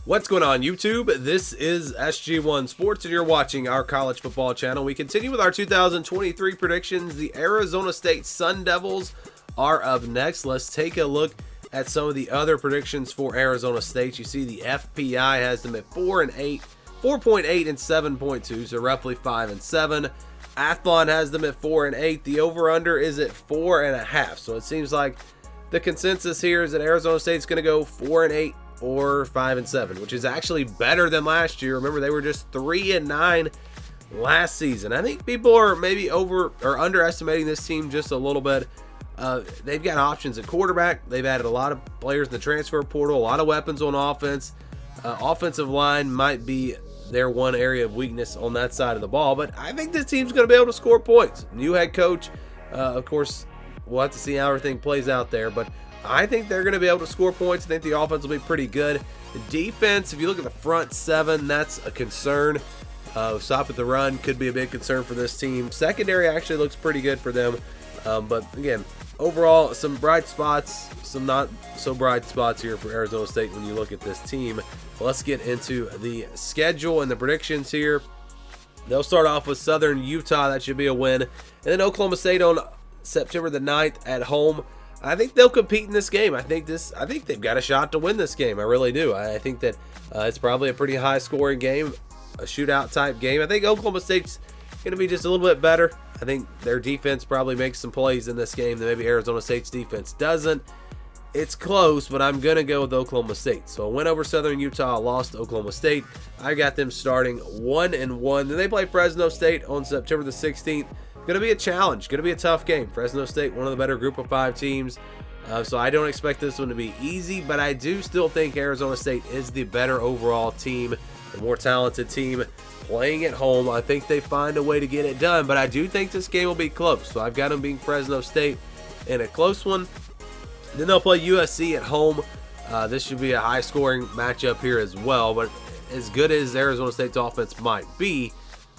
What's going on, YouTube? This is SG1 Sports, and you're watching our college football channel. We continue with our 2023 predictions. The Arizona State Sun Devils are up next. Let's take a look at some of the other predictions for Arizona State. You see the FPI has them at 4-8, 4.8 and 7.2, so roughly 5 and 7. Athlon has them at 4-8. The over/under is at 4.5. So it seems like the consensus here is that Arizona State's going to go 4-8 or 5 and 7, which is actually better than last year. Remember, they were just 3-9 last season. I think people are maybe over or underestimating this team just a little bit. They've got options at quarterback. They've added a lot of players in the transfer portal, a lot of weapons on offense. Offensive line might be their one area of weakness on that side of the ball, but I think this team's going to be able to score points. New head coach, of course, we'll have to see how everything plays out there, but I think they're going to be able to score points. I think the offense will be pretty good. The defense, if you look at the front seven, that's a concern. Stop at the run could be a big concern for this team. Secondary actually looks pretty good for them. But again, overall, some bright spots, some not so bright spots here for Arizona State when you look at this team. Let's get into the schedule and the predictions here. They'll start off with Southern Utah. That should be a win. And then Oklahoma State on September the 9th at home. I think they'll compete in this game. I think they've got a shot to win this game. I really do. I think that it's probably a pretty high-scoring game, a shootout type game. I think Oklahoma State's going to be just a little bit better. I think their defense probably makes some plays in this game that maybe Arizona State's defense doesn't. It's close, but I'm going to go with Oklahoma State. So a win over Southern Utah, lost to Oklahoma State. I got them starting 1-1. Then they play Fresno State on September the 16th. Going to be a challenge. Going to be a tough game. Fresno State, one of the better group of 5 teams. So I don't expect this one to be easy, but I do still think Arizona State is the better overall team, the more talented team. Playing at home, I think they find a way to get it done, but I do think this game will be close. So I've got them being Fresno State in a close one. Then they'll play USC at home. This should be a high-scoring matchup here as well, but as good as Arizona State's offense might be,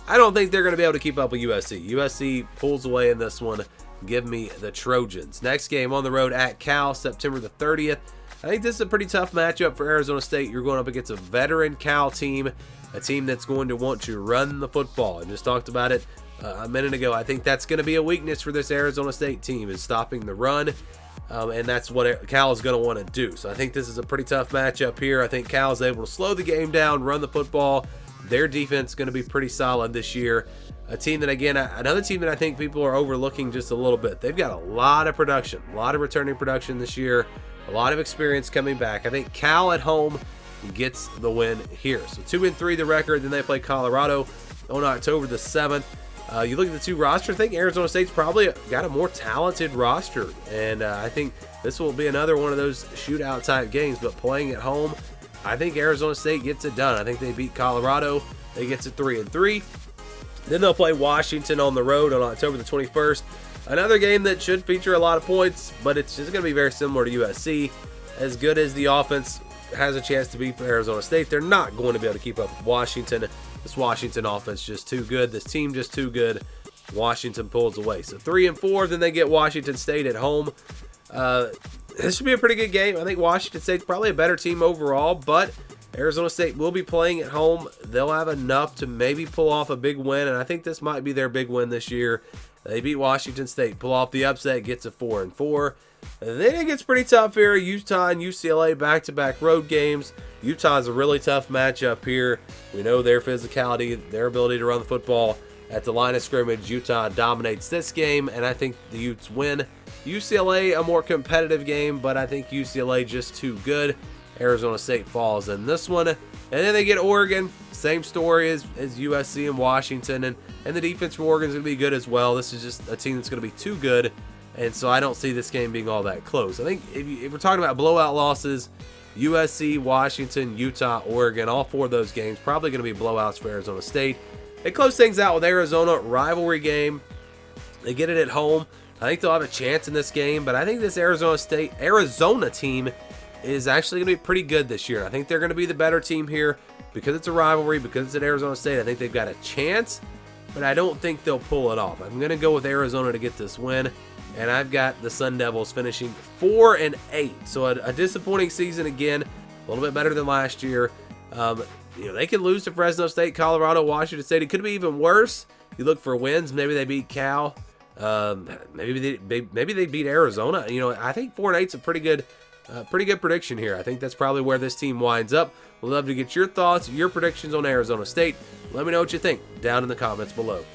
I don't think they're going to be able to keep up with USC. USC pulls away in this one. Give me the Trojans. Next game on the road at Cal, September the 30th. I think this is a pretty tough matchup for Arizona State. You're going up against a veteran Cal team, a team that's going to want to run the football. I just talked about it a minute ago. I think that's going to be a weakness for this Arizona State team, is stopping the run. And that's what Cal is going to want to do. So I think this is a pretty tough matchup here. I think Cal is able to slow the game down, run the football. Their defense is going to be pretty solid this year. A team that, again, another team that I think people are overlooking just a little bit. They've got a lot of production, a lot of returning production this year, a lot of experience coming back. I think Cal at home gets the win here. So 2-3 the record. Then they play Colorado on October the 7th. You look at the two rosters, I think Arizona State's probably got a more talented roster. And I think this will be another one of those shootout type games. But playing at home, I think Arizona State gets it done. I think they beat Colorado. They get to 3-3. Then they'll play Washington on the road on October the 21st. Another game that should feature a lot of points, but it's just going to be very similar to USC. As good as the offense has a chance to beat Arizona State, they're not going to be able to keep up with Washington. This Washington offense just too good. This team just too good. Washington pulls away. So 3-4, then they get Washington State at home. This should be a pretty good game. I think Washington State's probably a better team overall, but Arizona State will be playing at home. They'll have enough to maybe pull off a big win, and I think this might be their big win this year. They beat Washington State, pull off the upset, gets a 4-4. And then it gets pretty tough here. Utah and UCLA back-to-back road games. Utah's a really tough matchup here. We know their physicality, their ability to run the football at the line of scrimmage. Utah dominates this game, and I think the Utes win. UCLA, a more competitive game, but I think UCLA just too good. Arizona State falls in this one. And then they get Oregon. Same story as USC and Washington. And the defense for Oregon is going to be good as well. This is just a team that's going to be too good. And so I don't see this game being all that close. I think if we're talking about blowout losses, USC, Washington, Utah, Oregon, all 4 of those games probably going to be blowouts for Arizona State. They close things out with Arizona, rivalry game. They get it at home. I think they'll have a chance in this game, but I think this Arizona team is actually going to be pretty good this year. I think they're going to be the better team here because it's a rivalry, because it's at Arizona State. I think they've got a chance, but I don't think they'll pull it off. I'm going to go with Arizona to get this win, and I've got the Sun Devils finishing 4-8. So a disappointing season again, a little bit better than last year. They could lose to Fresno State, Colorado, Washington State. It could be even worse. You look for wins. Maybe they beat Cal. Maybe they beat Arizona. I think 4-8's a pretty good prediction here. I think that's probably where this team winds up. We'd love to get your thoughts, your predictions on Arizona State. Let me know what you think down in the comments below.